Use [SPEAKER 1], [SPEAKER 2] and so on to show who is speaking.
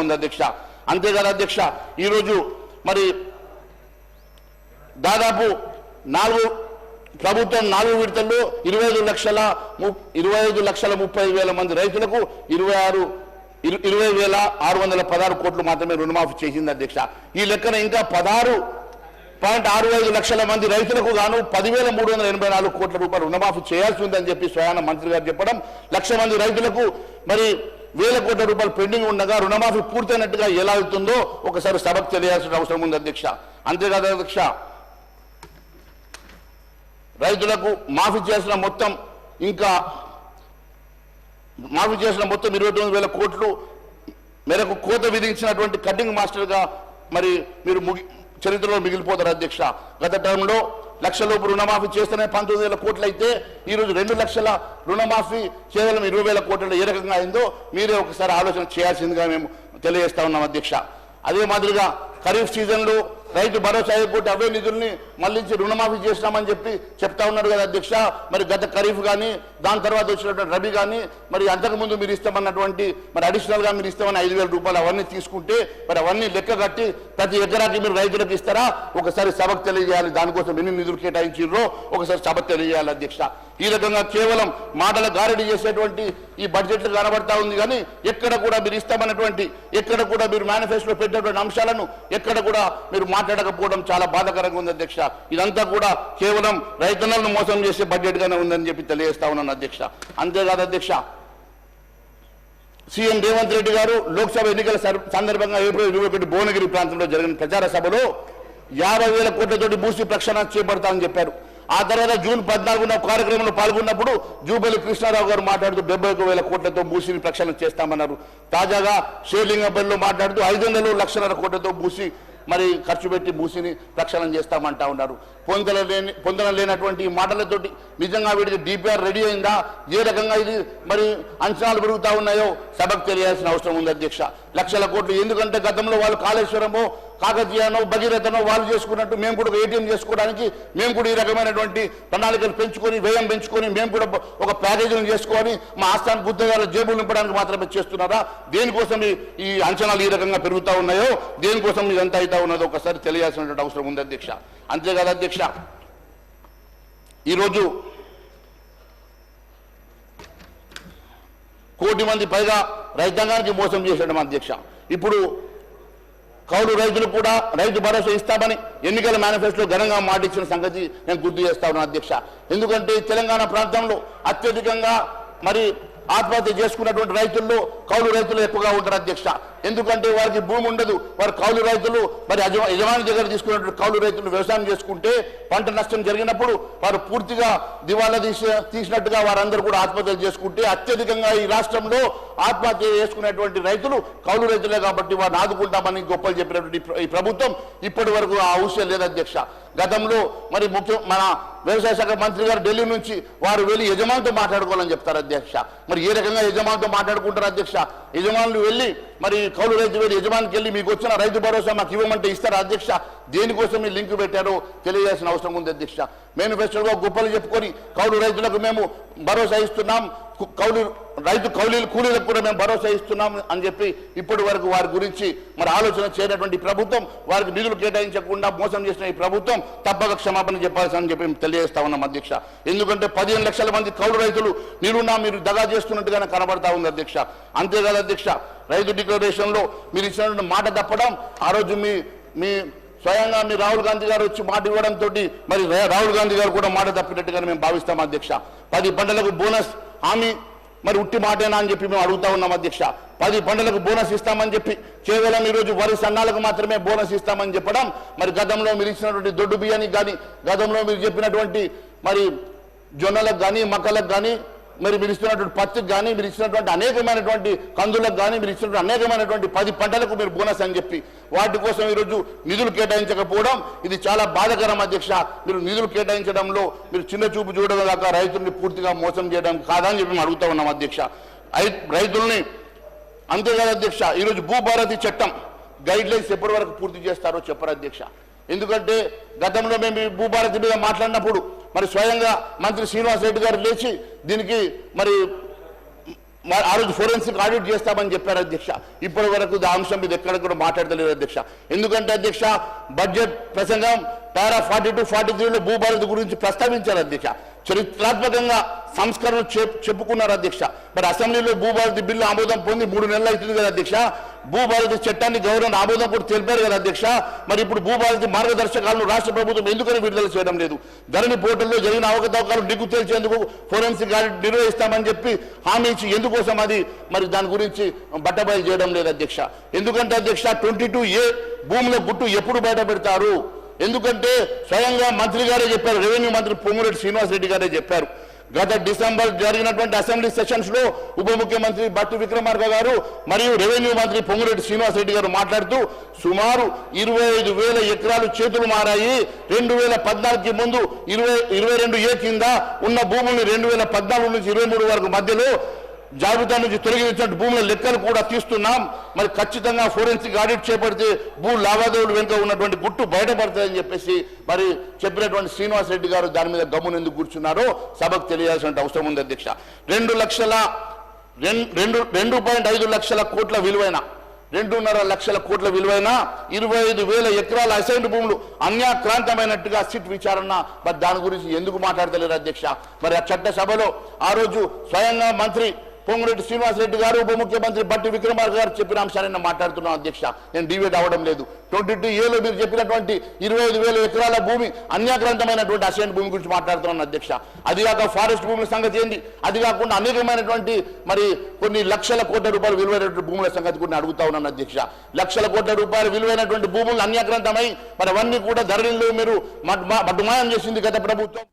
[SPEAKER 1] ఉంది అధ్యక్ష. అంతేకాదు అధ్యక్ష, ఈరోజు మరి దాదాపు ప్రభుత్వం 4 విడతల్లో 25,30,000 మంది రైతులకు 20,616 కోట్లు మాత్రమే రుణమాఫీ చేసింది అధ్యక్ష. ఈ లెక్కన ఇంకా 16.65 లక్షల మంది రైతులకు గాను 10,384 కోట్ల రూపాయలు రుణమాఫీ చేయాల్సి ఉందని చెప్పి స్వయాన మంత్రి గారు చెప్పడం, 1,00,000 మంది రైతులకు మరి 1,000 కోట్ల రూపాయలు పెండింగ్ ఉండగా రుణమాఫీ పూర్తయినట్టుగా ఎలా అవుతుందో ఒకసారి సభకు తెలియాల్సిన అవసరం ఉంది అధ్యక్ష. అంతేకాదు అధ్యక్ష, రైతులకు మాఫీ చేసిన మొత్తం 29,000 కోట్లు మేరకు కోత విధించినటువంటి కటింగ్ మాస్టర్గా మరి మీరు చరిత్రలో మిగిలిపోతారు అధ్యక్ష. గత టర్మ్లో 1,00,000 లోపు రుణమాఫీ చేస్తేనే 19,000 కోట్లు అయితే ఈరోజు 2 లక్షల రుణమాఫీ కేవలం 20,000 కోట్లలో ఏ రకంగా అయిందో మీరే ఒకసారి ఆలోచన చేయాల్సిందిగా మేము తెలియజేస్తా ఉన్నాం అధ్యక్ష. అదే మాదిరిగా ఖరీఫ్ సీజన్లో రైతు భరోసా అయిపోతే అవే నిధుల్ని మళ్ళించి రుణమాఫీ చేసినామని చెప్పి చెప్తా ఉన్నారు కదా అధ్యక్ష. మరి గత ఖరీఫ్ కానీ దాని తర్వాత వచ్చినటువంటి రబీ కానీ మరి అంతకుముందు మీరు ఇస్తామన్నటువంటి మరి అడిషనల్గా మీరు ఇస్తామని 5,000 రూపాయలు అవన్నీ తీసుకుంటే మరి అవన్నీ లెక్క కట్టి ప్రతి ఎకరాకి మీరు రైతులకు ఇస్తారా ఒకసారి సభకు తెలియజేయాలి. దానికోసం ఎన్ని నిధులు కేటాయించారో ఒకసారి సభకు తెలియజేయాలి అధ్యక్ష. ఈ రకంగా కేవలం మాటల గారడీ చేసేటువంటి ఈ బడ్జెట్లు కనబడతా ఉంది కానీ ఎక్కడ కూడా మీరు ఇస్తామన్నటువంటి ఎక్కడ కూడా మీరు మేనిఫెస్టోలో పెట్టినటువంటి అంశాలను ఎక్కడ కూడా మీరు మాట్లాడకపోవడం చాలా బాధాకరంగా ఉంది అధ్యక్ష. ఇదంతా కూడా కేవలం రైతన్నలను మోసం చేసే బడ్జెట్ గానే ఉందని చెప్పి తెలియజేస్తా ఉన్నాను అధ్యక్ష. అంతేకాదు అధ్యక్ష, సీఎం రేవంత్ రెడ్డి గారు లోక్సభ ఎన్నికల సందర్భంగా ఏప్రిల్ 21 భువనగిరి ప్రాంతంలో జరిగిన ప్రచార సభలో 50,000 కోట్లతోటి భూసి ప్రక్షాళన చేపడతామని చెప్పారు. ఆ తర్వాత జూన్ 14న కార్యక్రమంలో పాల్గొన్నప్పుడు జూబెల్లి కృష్ణారావు గారు మాట్లాడుతూ 71,000 కోట్లతో భూసిని ప్రక్షాళన చేస్తామన్నారు. తాజాగా షేర్లింగంపల్లిలో మాట్లాడుతూ 5,00,00,000 కోట్లతో భూసి మరి ఖర్చు పెట్టి భూసిని ప్రక్షాళన చేస్తామంటా ఉన్నారు. పొందన లేనటువంటి మాటలతోటి నిజంగా వీటికి డిపిఆర్ రెడీ అయిందా, ఏ రకంగా ఇది మరి అంచనాలు పెరుగుతూ ఉన్నాయో సభకు తెలియాల్సిన అవసరం ఉంది అధ్యక్ష. 1,00,000 కోట్లు ఎందుకంటే గతంలో వాళ్ళు కాళేశ్వరమో కాకతీయనో భగీరథనో వాళ్ళు చేసుకున్నట్టు మేము కూడా ఏటీఎం చేసుకోవడానికి మేము కూడా ఈ రకమైనటువంటి ప్రణాళికలు పెంచుకొని వ్యయం పెంచుకొని మేము కూడా ఒక ప్యాకేజీని చేసుకొని మా ఆస్థాన గుత్తగాల జేబులు నింపడానికి మాత్రమే చేస్తున్నారా? దేనికోసం ఈ అంచనాలు ఈ రకంగా పెరుగుతూ ఉన్నాయో, దేనికోసం ఇదంతా అవుతా ఉన్నదో ఒకసారి తెలియాల్సినటువంటి అవసరం ఉంది అధ్యక్ష. అంతేకాదు అధ్యక్ష, ఈరోజు 1 కోటి మంది పైగా రైతాంగానికి మోసం చేశాడు అధ్యక్ష. ఇప్పుడు కౌలు రైతులు కూడా రైతు భరోసా ఇస్తామని ఎన్నికల మేనిఫెస్టోలో ఘనంగా మాటిచ్చిన సంగతి నేను గుర్తు చేస్తా ఉన్నాను అధ్యక్ష. ఎందుకంటే తెలంగాణ ప్రాంతంలో అత్యధికంగా మరి ఆత్మహత్య చేసుకున్నటువంటి రైతుల్లో కౌలు రైతులు ఎక్కువగా ఉంటారు అధ్యక్ష. ఎందుకంటే వారికి భూమి ఉండదు, వారు కౌలు రైతులు మరి యజమాని దగ్గర తీసుకున్నటువంటి కౌలు రైతులు వ్యవసాయం చేసుకుంటే పంట నష్టం జరిగినప్పుడు వారు పూర్తిగా దివాలా తీసినట్టుగా వారందరూ కూడా ఆత్మహత్యలు చేసుకుంటే అత్యధికంగా ఈ రాష్ట్రంలో ఆత్మహత్య చేసుకునేటువంటి రైతులు కౌలు రైతులే కాబట్టి వారిని ఆదుకుంటామని గొప్పలు చెప్పినటువంటి ఈ ప్రభుత్వం ఇప్పటి వరకు ఆ ఔషధం లేదు అధ్యక్ష. గతంలో మరి మన వ్యవసాయ శాఖ మంత్రి గారు ఢిల్లీ నుంచి వారు వెళ్ళి యజమానితో మాట్లాడుకోవాలని చెప్తారు అధ్యక్ష. మరి ఏ రకంగా యజమానితో మాట్లాడుకుంటారు అధ్యక్ష? యజమానులు వెళ్ళి మరి కౌలు రైతు వెళ్ళి యజమానికి వెళ్ళి మీకు వచ్చిన రైతు భరోసా మాకు ఇవ్వమంటే ఇస్తారా అధ్యక్ష? దేనికోసం ఈ లింక్ పెట్టారో తెలియజేసిన అవసరం ఉంది అధ్యక్ష. మేనిఫెస్టోలో గొప్పలు చెప్పుకొని కౌలు రైతులకు మేము భరోసా ఇస్తున్నాం, కూలీలకు కూడా మేము భరోసా ఇస్తున్నాం అని చెప్పి ఇప్పటి వరకు వారి గురించి మరి ఆలోచన చేయనటువంటి ప్రభుత్వం, వారికి నిధులు కేటాయించకుండా మోసం చేసిన ఈ ప్రభుత్వం తప్పక క్షమాపణ చెప్పాల్సిందని చెప్పి తెలియజేస్తా ఉన్నాం అధ్యక్ష. ఎందుకంటే 15 లక్షల మంది కౌలు రైతులు మీరు దగా చేస్తున్నట్టుగానే కనబడతా ఉంది అధ్యక్ష. అంతేకాదు అధ్యక్ష, రైతు డిక్లరేషన్లో మీరు ఇచ్చినటువంటి మాట తప్పడం, ఆ రోజు మీ స్వయంగా మీ రాహుల్ గాంధీ గారు వచ్చి మాట ఇవ్వడంతో మరి రాహుల్ గాంధీ గారు కూడా మాట తప్పినట్టుగానే మేము భావిస్తాం అధ్యక్ష. 10 పంటలకు బోనస్ హామీ మరి ఉట్టి మాటేనా అని చెప్పి మేము అడుగుతా ఉన్నాం అధ్యక్ష. 10 పంటలకు బోనస్ ఇస్తామని చెప్పి కేవలం ఈరోజు వరి సన్నాలకు మాత్రమే బోనస్ ఇస్తామని చెప్పడం, మరి గతంలో మీరు ఇచ్చినటువంటి దొడ్డు బియ్యానికి కానీ, గతంలో మీరు చెప్పినటువంటి మరి జొన్నలకు కానీ మక్కలకు కానీ, మరి మీరు ఇస్తున్నటువంటి పత్తికి కానీ, మీరు ఇచ్చినటువంటి అనేకమైనటువంటి కందులకు కానీ, మీరు ఇచ్చినటువంటి అనేకమైనటువంటి 10 పంటలకు మీరు బోనస్ అని చెప్పి వాటి కోసం ఈరోజు నిధులు కేటాయించకపోవడం ఇది చాలా బాధాకరం అధ్యక్ష. మీరు నిధులు కేటాయించడంలో మీరు చిన్న చూపు చూడడం దాకా రైతుల్ని పూర్తిగా మోసం చేయడం కాదని చెప్పి మేము అడుగుతా ఉన్నాం అధ్యక్ష. రైతుల్ని అంతేకాదు అధ్యక్ష, ఈరోజు భూభారతి చట్టం గైడ్ లైన్స్ ఎప్పటి వరకు పూర్తి చేస్తారో చెప్పరు అధ్యక్ష. ఎందుకంటే గతంలో మేము భూభారతి మీద మాట్లాడినప్పుడు మరి స్వయంగా మంత్రి శ్రీనివాస్ రెడ్డి గారు లేచి దీనికి మరి ఆ రోజు ఫోరెన్సిక్ ఆడిట్ చేస్తామని చెప్పారు అధ్యక్ష. ఇప్పటి వరకు ఆ అంశం మీద ఎక్కడ కూడా మాట్లాడతలేదు అధ్యక్ష. ఎందుకంటే అధ్యక్ష బడ్జెట్ ప్రసంగం పారా 42, 43లో భూభారతి గురించి ప్రస్తావించారు అధ్యక్ష. చరిత్రాత్మకంగా సంస్కరణ చెప్పుకున్నారు అధ్యక్ష. మరి అసెంబ్లీలో భూభారతి బిల్లు ఆమోదం పొంది 3 నెలలు అవుతుంది కదా అధ్యక్ష. భూభారతి చట్టాన్ని గవర్నర్ ఆమోదం కూడా తెలిపారు కదా అధ్యక్ష. మరి ఇప్పుడు భూభారతి మార్గదర్శకాలను రాష్ట్ర ప్రభుత్వం ఎందుకని విడుదల చేయడం లేదు? ధరణి పోర్టల్లో జరిగిన అవకతవకలు నిగ్గు తేల్చేందుకు ఫోరెన్సిక్ ఆడిట్ నిర్వహిస్తామని చెప్పి హామీ ఇచ్చి ఎందుకోసం అది మరి దాని గురించి బట్టబయలు చేయడం లేదు అధ్యక్ష. ఎందుకంటే అధ్యక్ష 22A భూముల గుట్టు ఎప్పుడు బయట పెడతారు? ఎందుకంటే స్వయంగా మంత్రి గారే చెప్పారు, రెవెన్యూ మంత్రి పొంగులేటి శ్రీనివాసరెడ్డి గారే చెప్పారు. గత డిసెంబర్ జరిగినటువంటి అసెంబ్లీ సెషన్స్ లో ఉప ముఖ్యమంత్రి బట్టి విక్రమార్క గారు మరియు రెవెన్యూ మంత్రి పొంగులేటి శ్రీనివాసరెడ్డి గారు మాట్లాడుతూ సుమారు 25,000 ఎకరాలు చేతులు మారాయి. 2014కి ముందు 22A కింద ఉన్న భూముల్ని 2014 నుంచి 23 వరకు మధ్యలో జాబితా నుంచి తొలగించినట్టు భూముల లెక్కలు కూడా తీస్తున్నాం. మరి ఖచ్చితంగా ఫోరెన్సిక్ ఆడిట్ చేపడితే భూ లావాదేవీలు వెనుక ఉన్నటువంటి గుట్టు బయటపడుతుందని చెప్పేసి మరి చెప్పినటువంటి శ్రీనివాసరెడ్డి గారు దాని మీద గమ్మున ఎందుకు కూర్చున్నారో సభకు తెలియాల్సిన అవసరం ఉంది అధ్యక్ష. 2.5 లక్షల కోట్ల విలువైన 2.5 లక్షల కోట్ల విలువైన 25,000 ఎకరాల అసైన్డ్ భూములు అన్యాక్రాంతమైనట్టుగా సిట్ విచారణ మరి దాని గురించి ఎందుకు మాట్లాడతలేరు అధ్యక్ష? మరి ఆ చట్టసభలో ఆ రోజు స్వయంగా మంత్రి పొంగులేటి శ్రీనివాసరెడ్డి గారు ఉప ముఖ్యమంత్రి బట్టి విక్రమార్క గారు చెప్పిన అంశాన్ని నేను మాట్లాడుతున్నాను అధ్యక్ష. నేను డివేట్ అవ్వడం లేదు. 22Aలో మీరు చెప్పినటువంటి 25,000 ఎకరాల భూమి అన్యాక్రాంతమైనటువంటి అసైన్ భూమి గురించి మాట్లాడుతున్నాను అధ్యక్ష. అది కాక ఫారెస్ట్ భూముల సంగతి ఏంది? అది కాకుండా అనేకమైనటువంటి మరి కొన్ని లక్షల కోట్ల రూపాయలు విలువైనటువంటి భూముల సంగతి కూడా అడుగుతా ఉన్నాను అధ్యక్ష. లక్షల కోట్ల రూపాయలు విలువైనటువంటి భూములు అన్యాక్రాంతమై మరి అవన్నీ కూడా ధరణిలో మీరు మటుమాయం చేసింది గత ప్రభుత్వం.